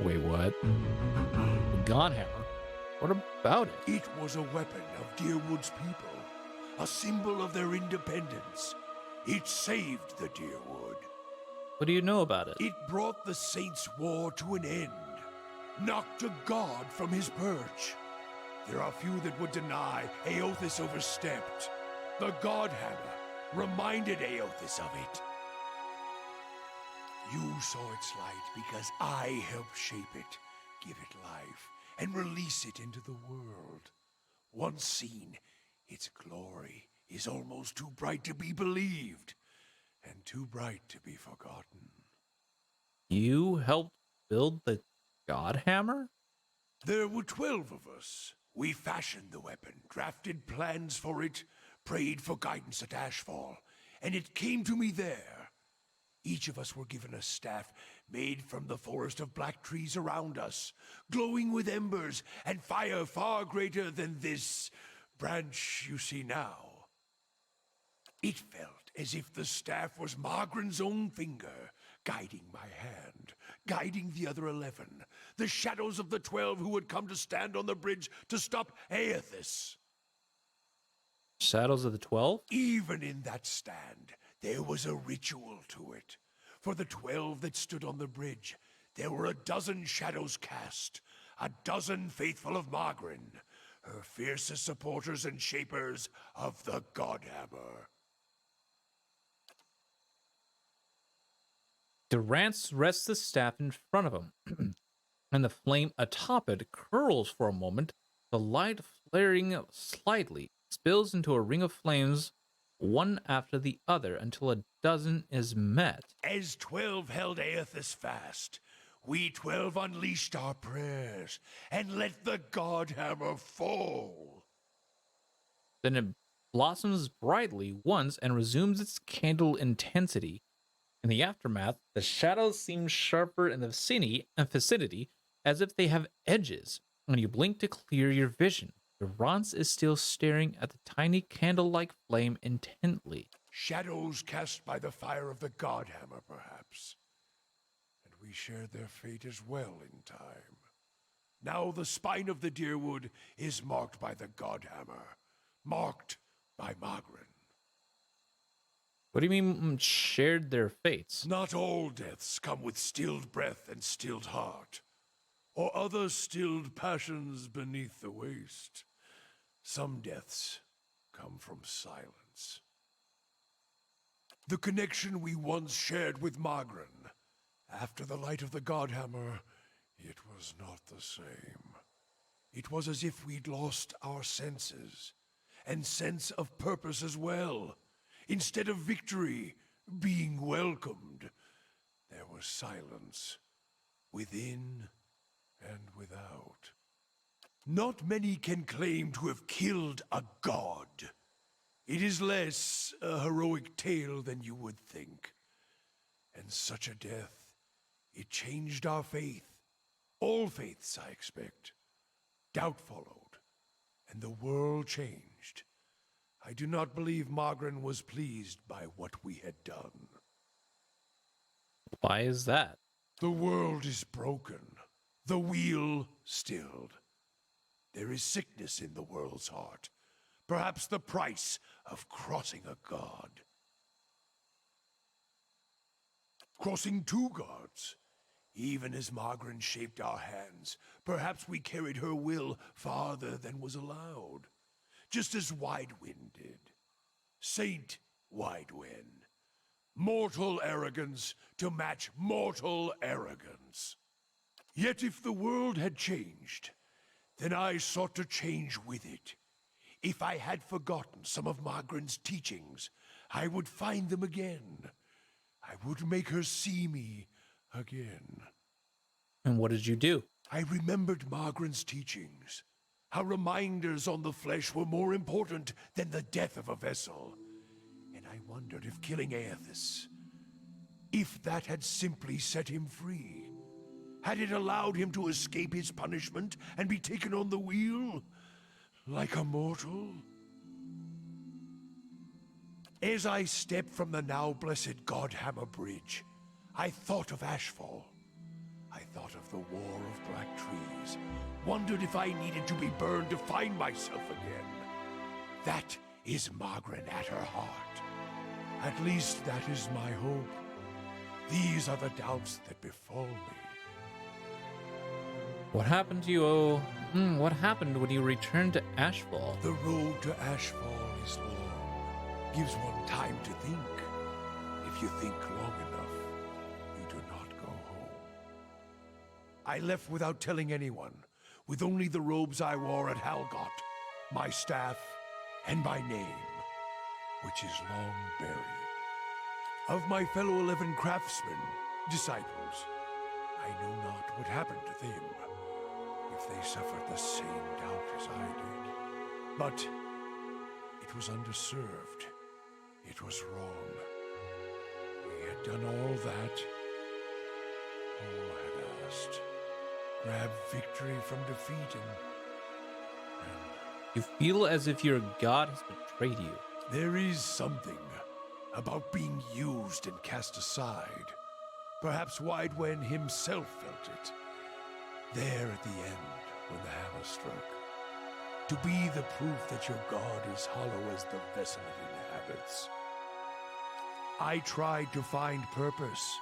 Wait, what? The God Hammer? What about it? It was a weapon of Deerwood's people, a symbol of their independence. It saved the Deerwood. What do you know about it? It brought the Saints' War to an end, knocked a god from his perch. There are few that would deny Aothis overstepped. The God Hammer reminded Aothis of it. You saw its light because I helped shape it, give it life, and release it into the world. Once seen, its glory is almost too bright to be believed, and too bright to be forgotten. You helped build the God Hammer? There were 12 of us. We fashioned the weapon, drafted plans for it, prayed for guidance at Ashfall, and it came to me there. Each of us were given a staff made from the forest of black trees around us, glowing with embers and fire far greater than this branch you see now. It felt as if the staff was Margaren's own finger, guiding my hand, guiding the other 11, the shadows of the 12 who would come to stand on the bridge to stop Aothis. Shadows of the 12? Even in that stand, there was a ritual to it. For the 12 that stood on the bridge, there were a dozen shadows cast, a dozen faithful of Margren, her fiercest supporters and shapers of the Godhammer. Durance rests the staff in front of him, and the flame atop it curls for a moment, the light flaring slightly, spills into a ring of flames, one after the other, until a dozen is met. As 12 held Aothis fast, we 12 unleashed our prayers and let the Godhammer fall. Then it blossoms brightly once and resumes its candle intensity. In the aftermath, the shadows seem sharper in the vicinity as if they have edges. When you blink to clear your vision, Durance is still staring at the tiny candle-like flame intently. Shadows cast by the fire of the Godhammer, perhaps. And we shared their fate as well in time. Now the spine of the Deerwood is marked by the Godhammer, marked by Margren. What do you mean, shared their fates? Not all deaths come with stilled breath and stilled heart, or other stilled passions beneath the waste. Some deaths come from silence. The connection we once shared with Margren, after the light of the Godhammer, it was not the same. It was as if we'd lost our senses, and sense of purpose as well. Instead of victory being welcomed, there was silence, within and without. Not many can claim to have killed a god. It is less a heroic tale than you would think. And such a death, it changed our faith. All faiths, I expect. Doubt followed, and the world changed. I do not believe Margren was pleased by what we had done. Why is that? The world is broken, the wheel stilled. There is sickness in the world's heart, perhaps the price of crossing a god. Crossing two gods. Even as Margren shaped our hands, perhaps we carried her will farther than was allowed. Just as Widewind did. Saint Widewind. Mortal arrogance to match mortal arrogance. Yet if the world had changed, then I sought to change with it. If I had forgotten some of Margren's teachings, I would find them again. I would make her see me again. And what did you do? I remembered Margren's teachings. How reminders on the flesh were more important than the death of a vessel. And I wondered if killing Aothis, if that had simply set him free. Had it allowed him to escape his punishment and be taken on the wheel? Like a mortal? As I stepped from the now blessed Godhammer Bridge, I thought of Ashfall. I thought of of the War of Black Trees, wondered if I needed to be burned to find myself again. That is Margaret at her heart. At least that is my hope. These are the doubts that befall me. What happened to you? What happened when you returned to Ashfall? The road to Ashfall is long. Gives one time to think. If you think long enough, you do not go home. I left without telling anyone, with only the robes I wore at Halgot, my staff, and my name, which is long buried. Of my fellow 11 craftsmen, disciples, I know not what happened to them, if they suffered the same doubt as I did. But it was underserved. It was wrong. We had done all that. All had asked. Grab victory from defeat and You feel as if your god has betrayed you. there is something about being used and cast aside. Perhaps Widewen himself felt it. There at the end, when the hammer struck. To be the proof that your god is hollow as the vessel it inhabits. I tried to find purpose,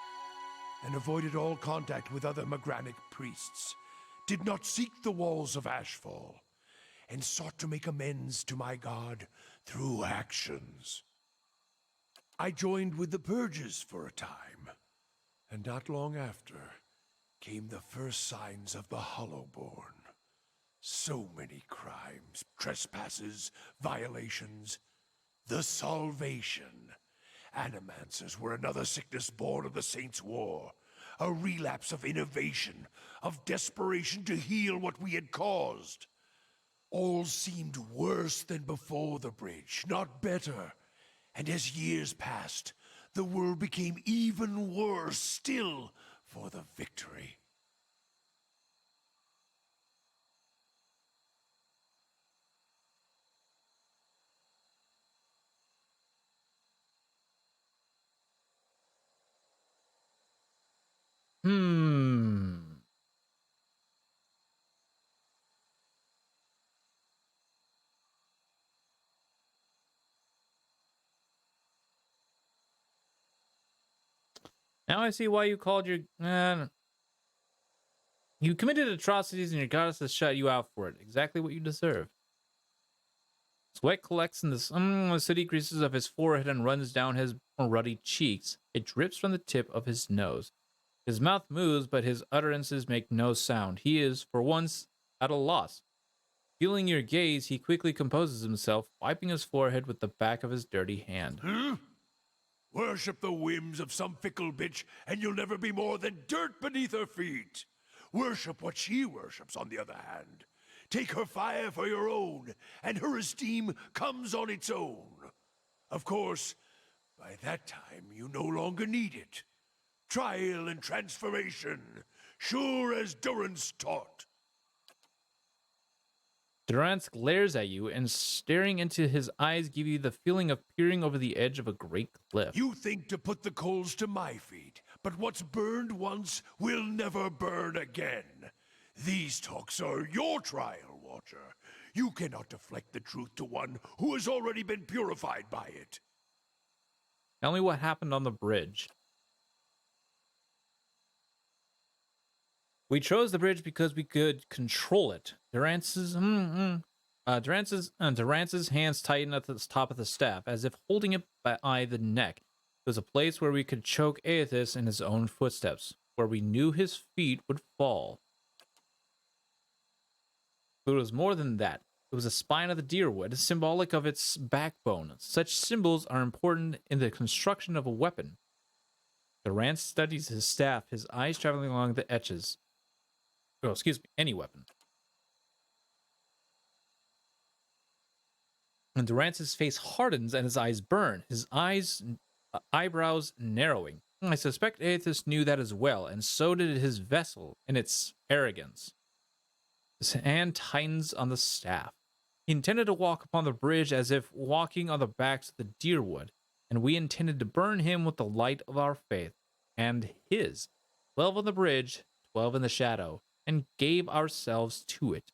and avoided all contact with other Magranic priests. Did not seek the walls of Ashfall, and sought to make amends to my god through actions. I joined with the Purges for a time, and not long after came the first signs of the Hollowborn. So many crimes, trespasses, violations. The Salvation. Animancers were another sickness born of the Saints' War. A relapse of innovation, of desperation to heal what we had caused. All seemed worse than before the bridge, not better. And as years passed, the world became even worse still for the victory. Hmm. Now I see why you called your. You committed atrocities and your goddess has shut you out for it. Exactly what you deserve. Sweat collects in the sooty creases of his forehead and runs down his ruddy cheeks. It drips from the tip of his nose. His mouth moves, but his utterances make no sound. He is, for once, at a loss. Feeling your gaze, he quickly composes himself, wiping his forehead with the back of his dirty hand. Worship the whims of some fickle bitch, and you'll never be more than dirt beneath her feet. Worship what she worships, on the other hand. Take her fire for your own, and her esteem comes on its own. Of course, by that time, you no longer need it. Trial and transformation, sure as Durance taught. Durance glares at you, and staring into his eyes give you the feeling of peering over the edge of a great cliff. You think to put the coals to my feet, but what's burned once will never burn again. These talks are your trial, Watcher. You cannot deflect the truth to one who has already been purified by it. Tell me what happened on the bridge. We chose the bridge because we could control it. Durance's hands tightened at the top of the staff, as if holding it by the neck. It was a place where we could choke Aethys in his own footsteps, where we knew his feet would fall. But it was more than that. It was a spine of the deerwood, symbolic of its backbone. Such symbols are important in the construction of a weapon. Durance studies his staff, his eyes traveling along the edges. Oh, excuse me, any weapon. And Durance's face hardens and his eyes burn, his eyebrows narrowing. I suspect Aethys knew that as well, and so did his vessel in its arrogance. His hand tightens on the staff. He intended to walk upon the bridge as if walking on the backs of the deerwood, and we intended to burn him with the light of our faith, and his. 12 on the bridge, 12 in the shadow and gave ourselves to it.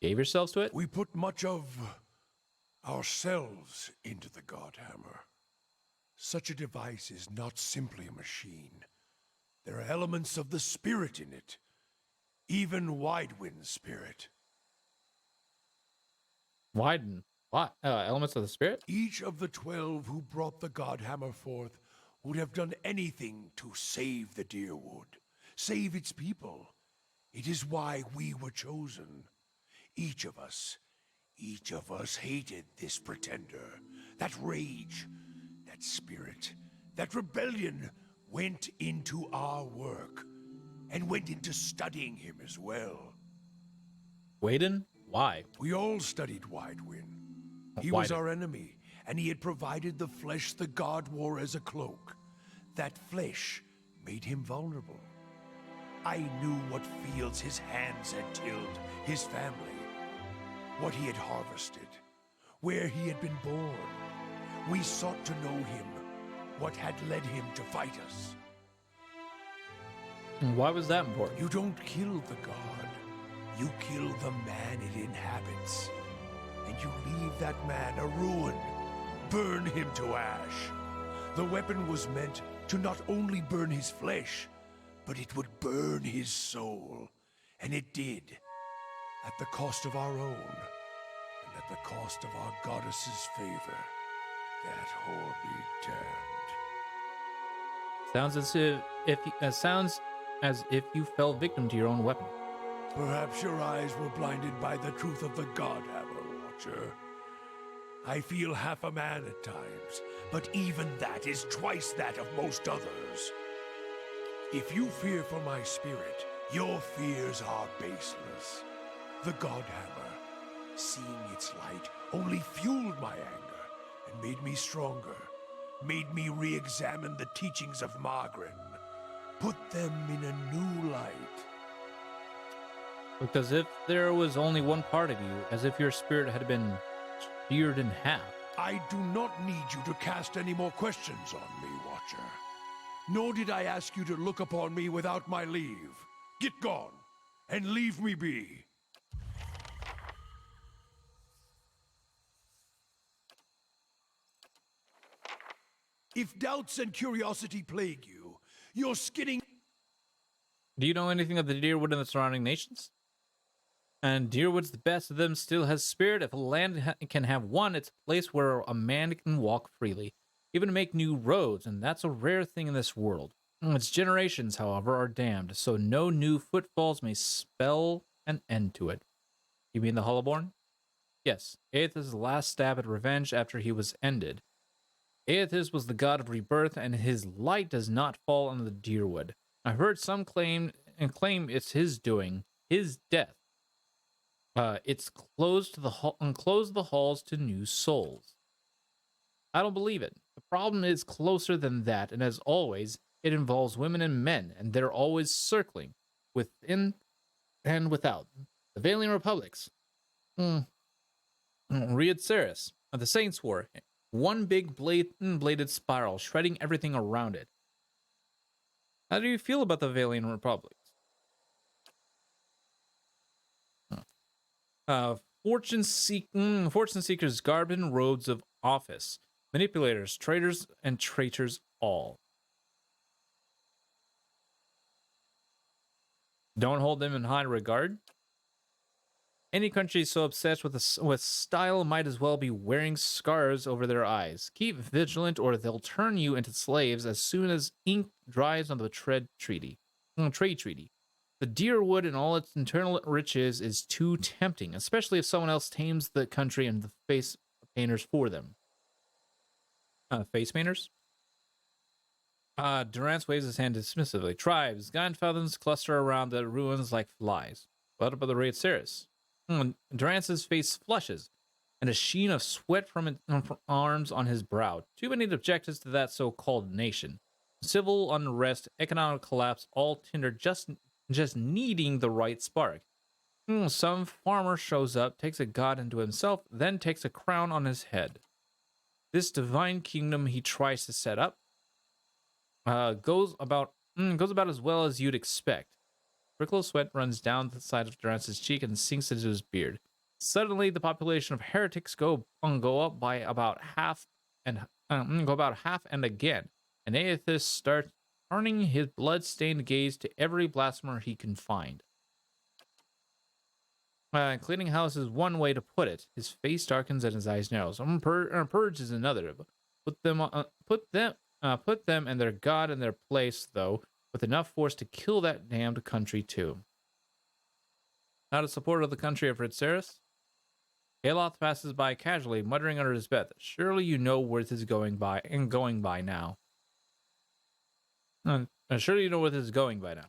Gave yourselves to it? We put much of ourselves into the Godhammer. Such a device is not simply a machine. There are elements of the spirit in it, even Widewind's spirit. Widen. What? Elements of the spirit? Each of the 12 who brought the Godhammer forth would have done anything to save the Deerwood, save its people. It is why we were chosen. Each of us hated this pretender. That rage, that spirit, that rebellion went into our work, and went into studying him as well. Waden? Why? We all studied Widewind. He was our enemy, and he had provided the flesh the god wore as a cloak. That flesh made him vulnerable. I knew what fields his hands had tilled, his family, what he had harvested, where he had been born. We sought to know him, what had led him to fight us. Why was that important? You don't kill the god. You kill the man it inhabits. And you leave that man a ruin. Burn him to ash. The weapon was meant to not only burn his flesh, but it would burn his soul. And it did. At the cost of our own. And at the cost of our goddess's favor. That whore be damned. Sounds as if you fell victim to your own weapon. Perhaps your eyes were blinded by the truth of the Godhammer, Watcher. I feel half a man at times, but even that is twice that of most others. If you fear for my spirit, your fears are baseless. The Godhammer, seeing its light, only fueled my anger and made me stronger, made me re-examine the teachings of Margaret, put them in a new light. Looked as if there was only one part of you, as if your spirit had been sheared in half. I do not need you to cast any more questions on me, Watcher. Nor did I ask you to look upon me without my leave. Get gone, and leave me be. If doubts and curiosity plague you, you're skinning... Do you know anything of the Deerwood and the surrounding nations? And Deerwood's the best of them, still has spirit. If a land can have one, it's a place where a man can walk freely, even make new roads, and that's a rare thing in this world. Its generations, however, are damned, so no new footfalls may spell an end to it. You mean the Hollowborn? Yes, Aethys' last stab at revenge after he was ended. Aethys was the god of rebirth, and his light does not fall on the Deerwood. I've heard some claim it's his doing, his death. It's closed the halls to new souls. I don't believe it. The problem is closer than that, and as always, it involves women and men, and they're always circling, within and without. The Valiant Republics. Riad Ceres, of the Saints' War. One big bladed spiral, shredding everything around it. How do you feel about the Valiant Republics? Fortune seekers garbed in robes of office, manipulators, traitors, and traitors all. Don't hold them in high regard. Any country so obsessed with style might as well be wearing scars over their eyes. Keep vigilant, or they'll turn you into slaves as soon as ink dries on the trade treaty. The Deerwood and all its internal riches is too tempting, especially if someone else tames the country and the face painters for them. Face painters? Durance waves his hand dismissively. Tribes, grandfathers cluster around the ruins like flies. What about the Raid Ceres? Durance's face flushes, and a sheen of sweat from arms on his brow. Too many objectives to that so-called nation. Civil unrest, economic collapse, all tinder just needing the right spark. Some farmer shows up, takes a god into himself, then takes a crown on his head. This divine kingdom he tries to set up goes about as well as you'd expect. trickle of sweat runs down the side of Durrance's cheek and sinks into his beard. Suddenly, the population of heretics go up by about half and go about half and again. And Aethys starts turning his blood-stained gaze to every blasphemer he can find. Cleaning house is one way to put it. His face darkens and his eyes narrow. Purge is another. Put them and their god in their place, though, with enough force to kill that damned country too. Not a supporter of the country of Ritzeris? Aloth passes by casually, muttering under his breath. Surely you know where this is going by now. Surely you know where this is going by now.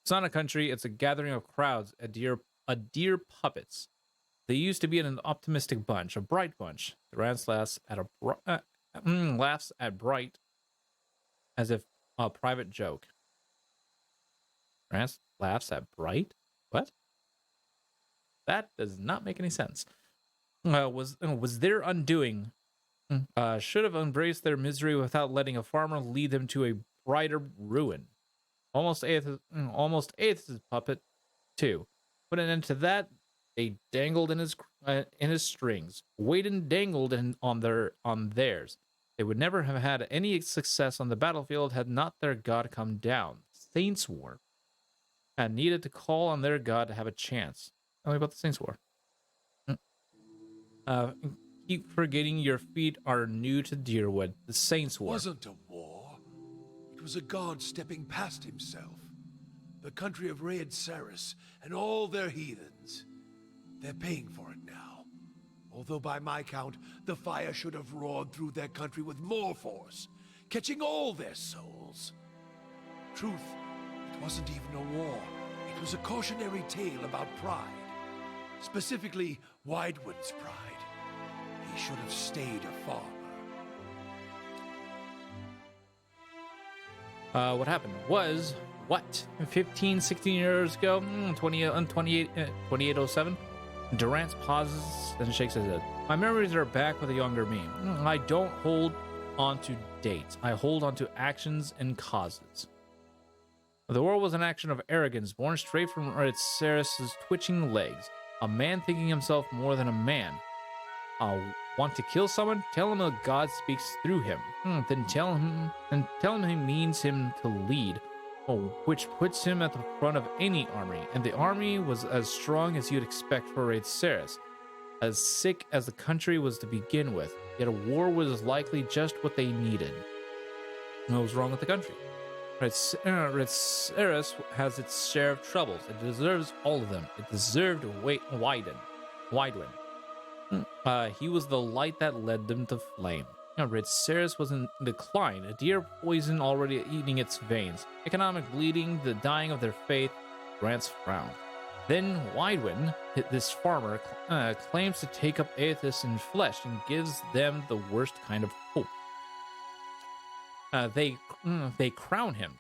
It's not a country, it's a gathering of crowds, a deer puppets. They used to be an optimistic bunch, a bright bunch. Durance laughs at bright as if a private joke. Durance laughs at bright? What? That does not make any sense. Was their undoing. Should have embraced their misery without letting a farmer lead them to a brighter ruin. Almost Aethys' puppet, too. Put an end to that. They dangled in his strings. Waited dangled on theirs. They would never have had any success on the battlefield had not their god come down. Saints' War. And needed to call on their god to have a chance. Tell me about the Saints' War. Keep forgetting your feet are new to Deerwood. The Saints' War. It wasn't a war. It was a god stepping past himself. The country of Ritzeris and all their heathens. They're paying for it now. Although by my count, the fire should have roared through their country with more force, catching all their souls. Truth, it wasn't even a war. It was a cautionary tale about pride. Specifically, Widewood's pride. He should have stayed a farmer. What happened was, 15, 16 years ago? 2807? Durance pauses and shakes his head. My memories are back with a younger me. I don't hold on to dates. I hold on to actions and causes. The war was an action of arrogance born straight from Ritzeris' twitching legs. A man thinking himself more than a man. Want to kill someone? Tell him a god speaks through him. Then tell him he means him to lead, which puts him at the front of any army. And the army was as strong as you'd expect for Ritzeris, as sick as the country was to begin with. Yet a war was likely just what they needed. What was wrong with the country? Ritzeris has its share of troubles. It deserves all of them. It deserved Widewind. He was the light that led them to flame. Ritzeris was in decline, a deer poison already eating its veins, economic bleeding, the dying of their faith. Durance frowned. Then Widewind, this farmer, claims to take up Aethys in flesh and gives them the worst kind of hope. They crown him.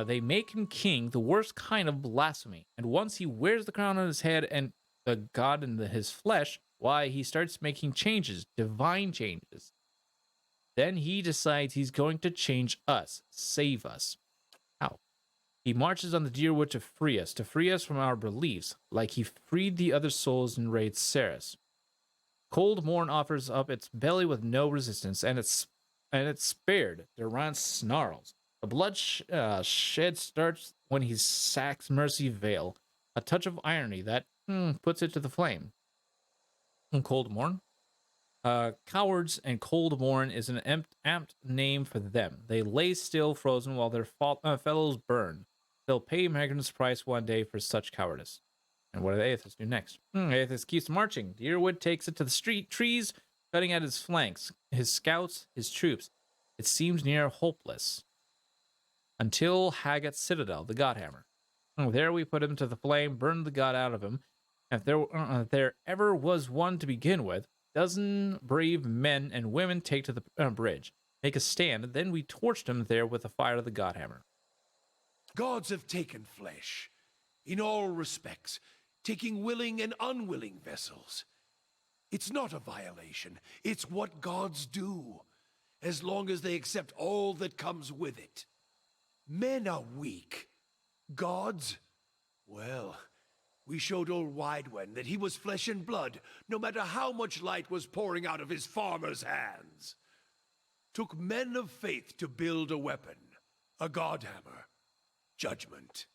They make him king, the worst kind of blasphemy. And once he wears the crown on his head and the god in his flesh, why, he starts making changes, divine changes. Then he decides he's going to change us, save us. How? He marches on the Deerwood to free us from our beliefs, like he freed the other souls in Ritzeris. Cold Morn offers up its belly with no resistance, and it's spared. Durance snarls. The blood shed starts when he sacks Mercy Vale, a touch of irony that puts it to the flame. Cold Morn? Cowards and Cold Morn is an apt name for them. They lay still, frozen, while their fellows burn. They'll pay Magrin's price one day for such cowardice. And what do the Aethys do next? Aethys keeps marching. Deerwood takes it to the trees, cutting at his flanks, his scouts, his troops. It seems near hopeless. Until Haggat's Citadel, the Godhammer. There we put him to the flame, burned the god out of him. If there ever was one to begin with, dozen brave men and women take to the bridge, make a stand, and then we torched him there with the fire of the Godhammer. Gods have taken flesh, in all respects, taking willing and unwilling vessels. It's not a violation, it's what gods do, as long as they accept all that comes with it. Men are weak. Gods? Well, we showed old Widewen that he was flesh and blood, no matter how much light was pouring out of his farmer's hands. Took men of faith to build a weapon, a godhammer. Judgment.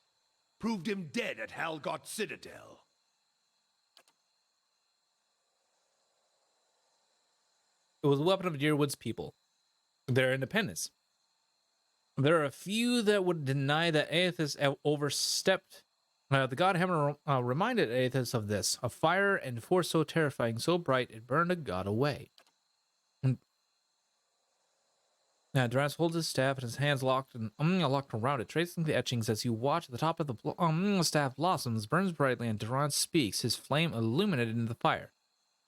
Proved him dead at Halgot Citadel. It was a weapon of Deerwood's people, their independence. There are a few that would deny that Aethys overstepped. The Godhammer reminded Aethys of this, a fire and force so terrifying, so bright, it burned a god away. Now, Durrance holds his staff and his hands locked around it, tracing the etchings as you watch. The top of the staff blossoms, burns brightly, and Durrance speaks, his flame illuminated in the fire.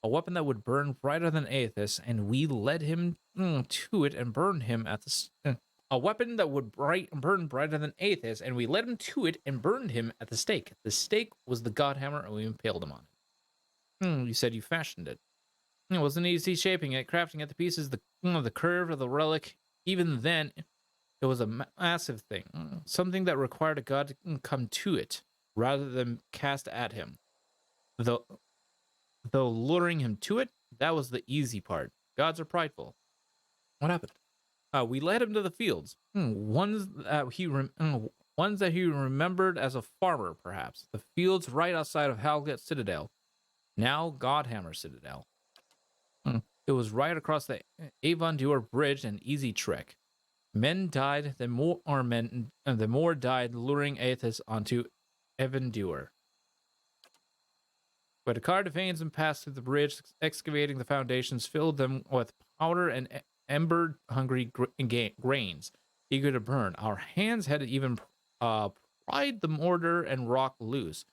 A weapon that would burn brighter than Aethys, and we led him to it and burned him at the... A weapon that would burn brighter than Aethys, and we led him to it and burned him at the stake. The stake was the Godhammer, and we impaled him on it. You said you fashioned it. It wasn't easy shaping it, crafting it to pieces, the curve of the relic. Even then, it was a massive thing, something that required a god to come to it, rather than cast at him. Though luring him to it, that was the easy part. Gods are prideful. What happened? We led him to the fields, ones that he remembered as a farmer, perhaps. The fields right outside of Halget Citadel, now Godhammer Citadel. It was right across the Avondur Bridge, an easy trick. Men died, the more died, luring Aethys onto Avondur. But a car veins and passed through the bridge, excavating the foundations, filled them with powder and ember-hungry grains, eager to burn. Our hands had even pried the mortar and rock loose,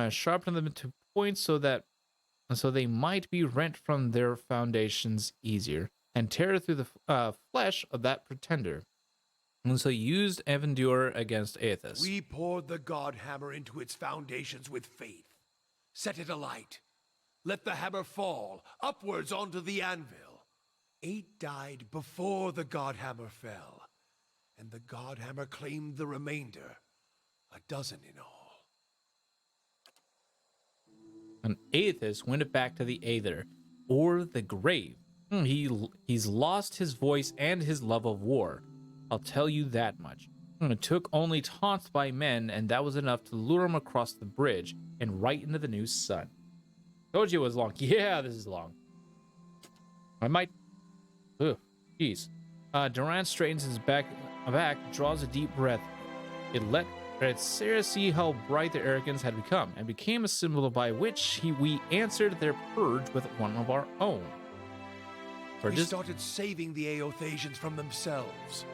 sharpened them to points so they might be rent from their foundations easier, and tear through the flesh of that pretender. And so used Avondur against Aethys. We poured the Godhammer into its foundations with faith. Set it alight. Let the hammer fall, upwards onto the anvil. 8 died before the Godhammer fell, and the Godhammer claimed the remainder, 12 in all. And Aethys went it back to the Aether, or the grave. He's lost his voice and his love of war. I'll tell you that much. It took only taunts by men, and that was enough to lure him across the bridge and right into the new sun. Told you it was long. Yeah, this is long. I might... Ugh, jeez. Durrance straightens his back, draws a deep breath. It let Sarah see how bright the arrogance had become, and became a symbol by which we answered their purge with one of our own. We started saving the Aothasians from themselves,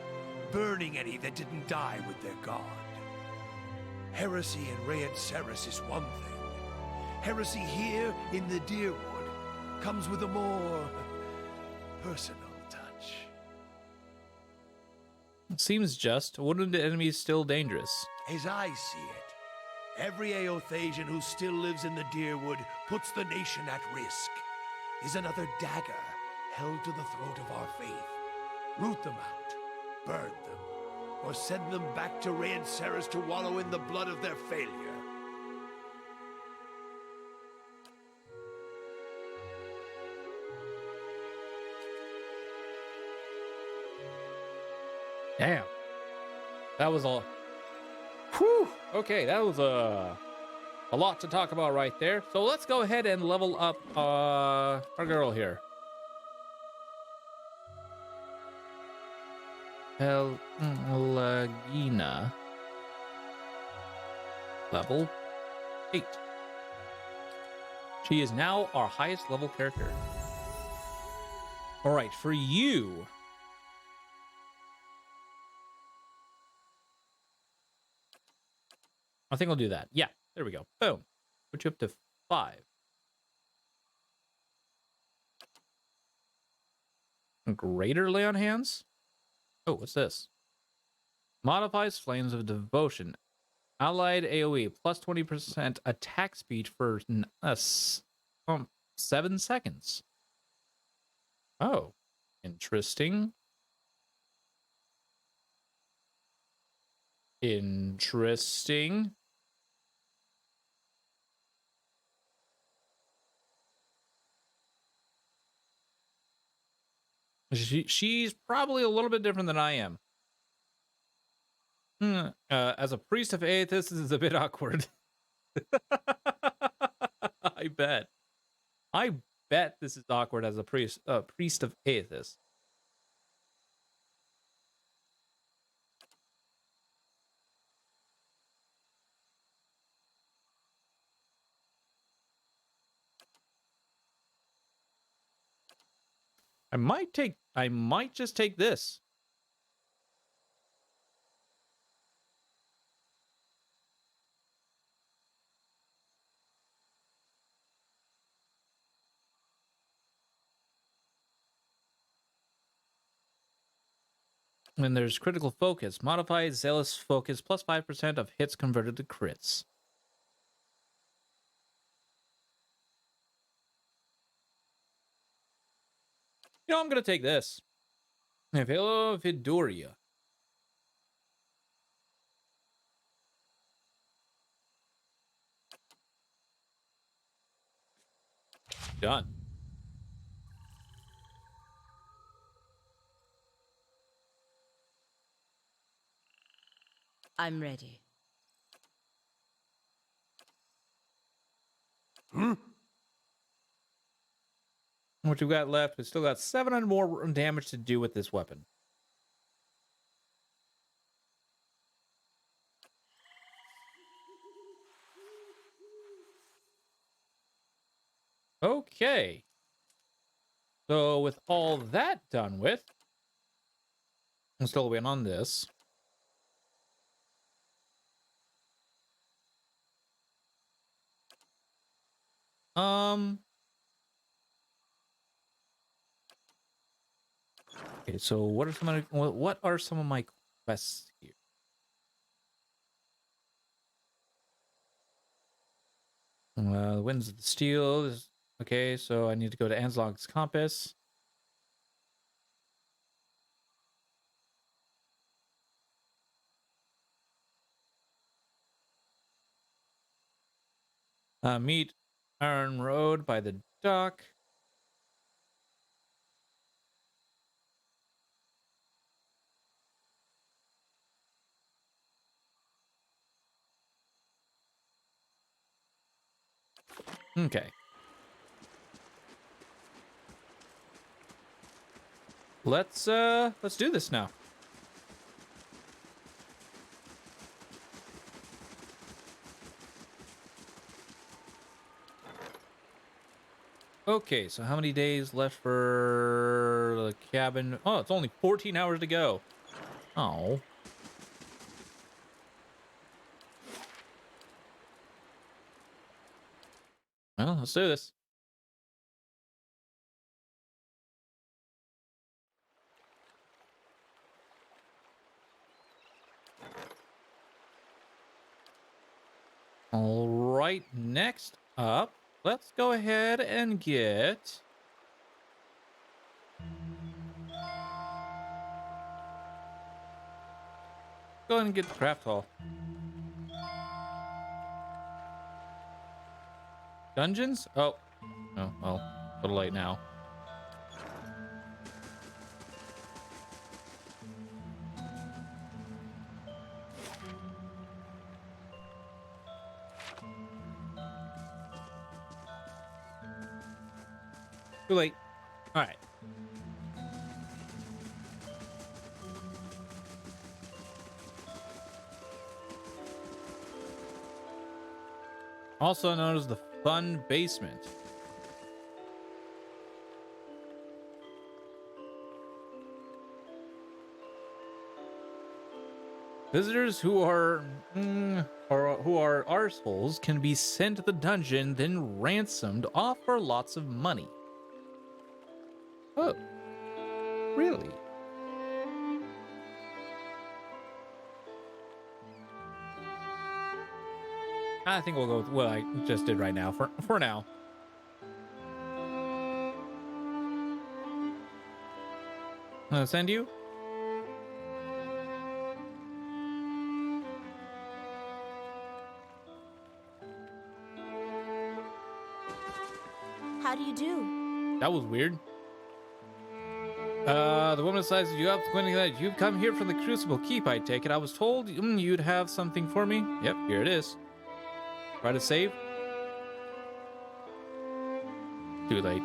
burning any that didn't die with their god. Heresy in Raed Ceres is one thing. Heresy here in the Deerwood comes with a more personal touch. It seems just. Wouldn't the enemy still dangerous? As I see it, every Aothasian who still lives in the Deerwood puts the nation at risk, is another dagger held to the throat of our faith. Root them out, burn them, or send them back to Raed Ceres to wallow in the blood of their failure. Damn. That was all. Whew. Okay, that was a lot to talk about right there. So let's go ahead and level up our girl here. Pelagina. Level 8. She is now our highest level character. Alright, for you... I think I'll do that. Yeah, there we go. Boom. Put you up to 5. Greater lay on hands? Oh, what's this? Modifies Flames of Devotion. Allied AoE. Plus 20% attack speed for 7 seconds. Oh, interesting. Interesting. She's probably a little bit different than I am. As a priest of Aethys, this is a bit awkward. I bet. I bet this is awkward as a priest of Aethys. I might just take this. When there's critical focus, modify zealous focus plus 5% of hits converted to crits. I'm gonna take this. Hello, Vidoria. Done. I'm ready. What we got left? We still got 700 more damage to do with this weapon. Okay. So with all that done with, I'm still waiting on this. Okay, so what are some of my quests here? Winds of the Steel is okay, so I need to go to Anslog's Compass. Meet Iron Road by the dock. Okay. Let's do this now. Okay, so how many days left for the cabin? Oh, it's only 14 hours to go. Oh. Well, let's do this. All right, next up, let's go ahead and get... Go ahead and get the craft hall. Dungeons? Oh. Oh, well, a little late now. Too late. All right. Also known as the Fun Basement. Visitors who are arseholes can be sent to the dungeon, then ransomed off for lots of money. Oh, really? I think we'll go with what I just did right now for now. Send you. How do you do? That was weird. The woman says, you've come here from the Crucible Keep, I take it. I was told you'd have something for me. Yep, here it is. Try to save. Too late.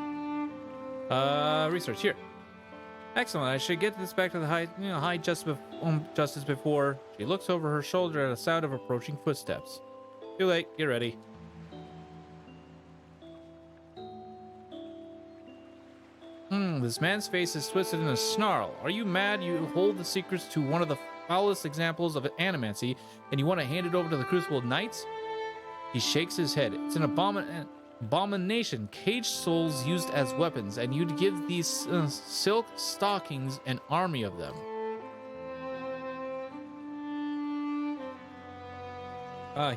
Research here. Excellent. I should get this back to the high justice before. She looks over her shoulder at a sound of approaching footsteps. Too late. Get ready. This man's face is twisted in a snarl. Are you mad? You hold the secrets to one of the foulest examples of animancy, and you want to hand it over to the Crucible Knights? He shakes his head. It's an abomination. Caged souls used as weapons, and you'd give these silk stockings an army of them.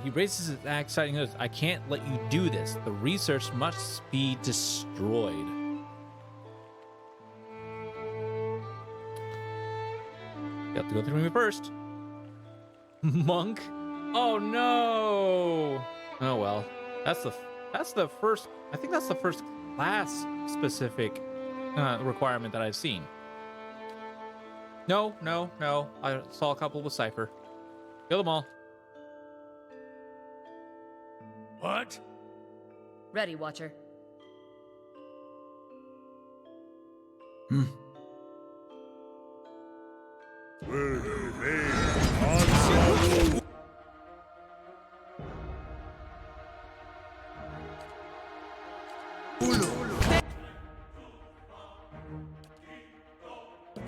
He raises his axe, citing this. I can't let you do this. The research must be destroyed. You have to go through me first. Monk? Oh no! Oh well. That's the first. I think that's the first class specific requirement that I've seen. No. I saw a couple with Cypher. Kill them all. What? Ready, Watcher.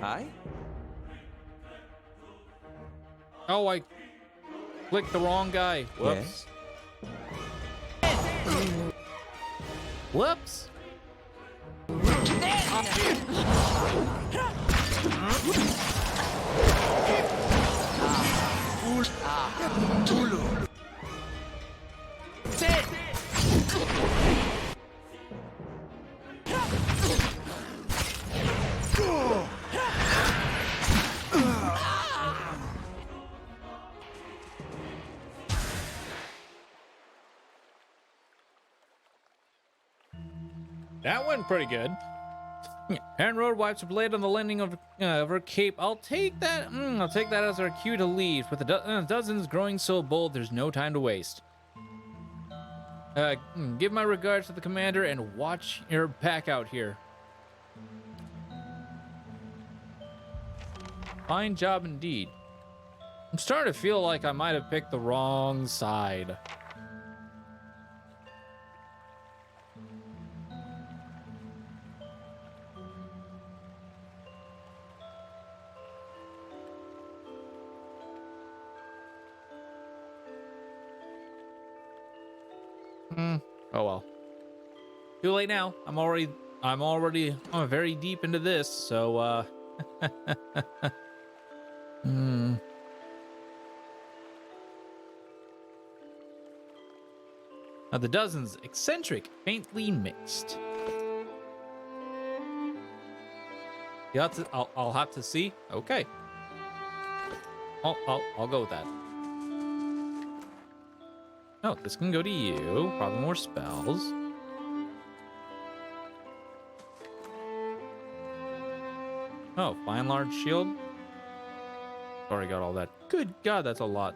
Hi? Oh, I clicked the wrong guy. Whoops. Whoops. That went pretty good. Road wipes her blade on the landing of her cape. I'll take that. I'll take that as our cue to leave. With the dozens growing so bold, there's no time to waste. Give my regards to the commander and watch your pack out here. Fine job indeed. I'm starting to feel like I might have picked the wrong side. Oh well. Too late now. I'm already very deep into this, so Now the dozens, eccentric, faintly mixed. You have to, I'll have to see. Okay. I'll go with that. Oh, this can go to you. Probably more spells. Oh, fine large shield. Already got all that. Good God, that's a lot.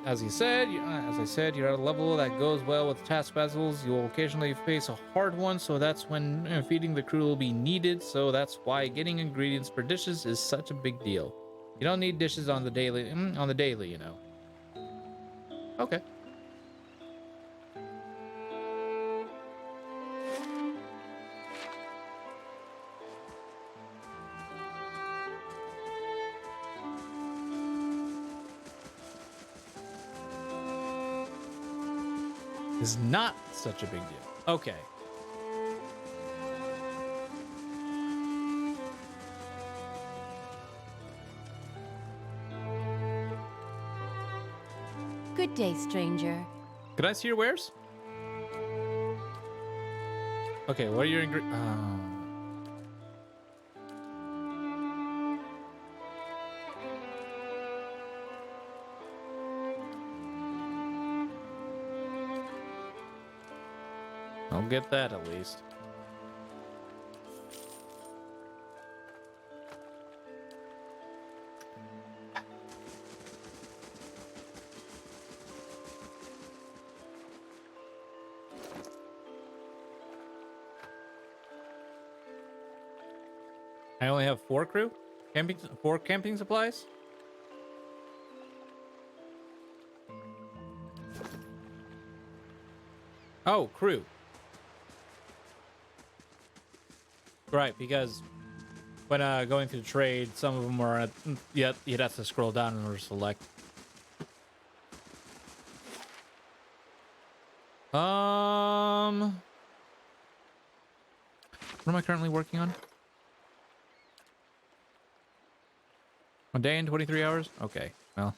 As I said, you're at a level that goes well with task puzzles. You'll occasionally face a hard one, so that's when feeding the crew will be needed. So that's why getting ingredients for dishes is such a big deal. You don't need dishes on the daily, you know. Okay. Is not such a big deal. Okay. Good day, stranger. Could I see your wares? Okay, what are your ingredients? I'll get that at least. I only have 4 crew? 4 camping supplies? Oh, crew. Right, because when going through trade, some of them are at, you'd have to scroll down in order to select. What am I currently working on? A day and 23 hours? Okay, well.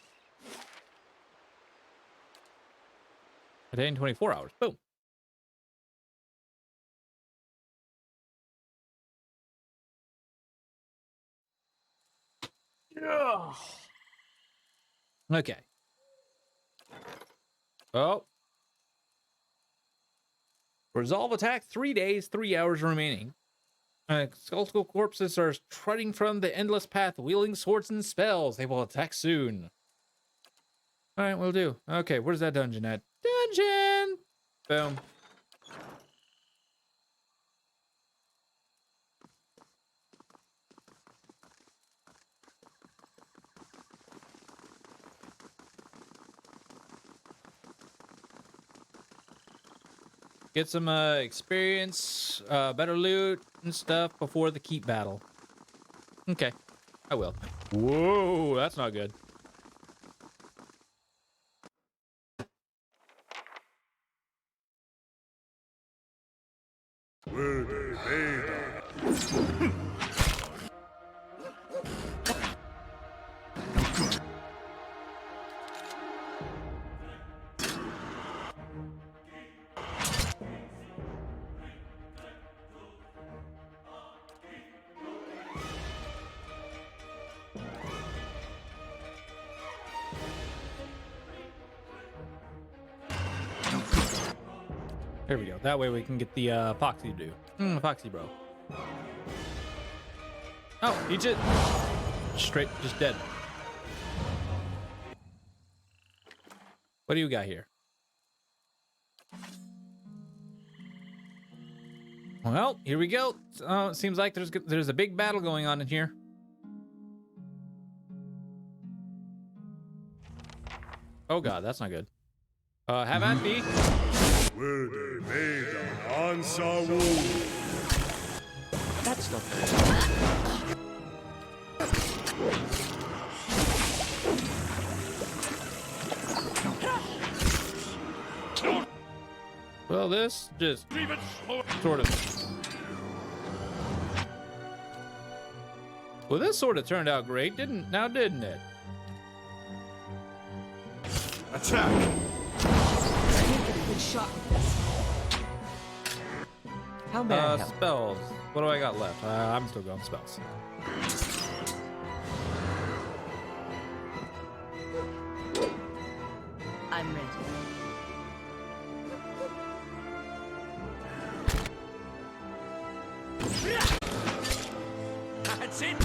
A day and 24 hours. Boom. Ugh. Okay. Oh. Resolve attack, 3 days, 3 hours remaining. Skeletal corpses are trudging from the endless path, wielding swords and spells. They will attack soon. All right, we'll do. Okay, where's that dungeon at? Dungeon! Boom. Get some experience, better loot and stuff before the keep battle. Okay, I will. Whoa, that's not good. There we go. That way we can get the epoxy to do. Epoxy, bro. Oh, he just straight, just dead. What do you got here? Well, here we go. It seems like there's a big battle going on in here. Oh god, that's not good. Have at me. That's not good. Well, this just sort of. Well, this sort of turned out great, didn't it? Attack! I can't get a good shot with this. How may I help? Spells. What do I got left? I'm still going spells. I'm ready. That's it!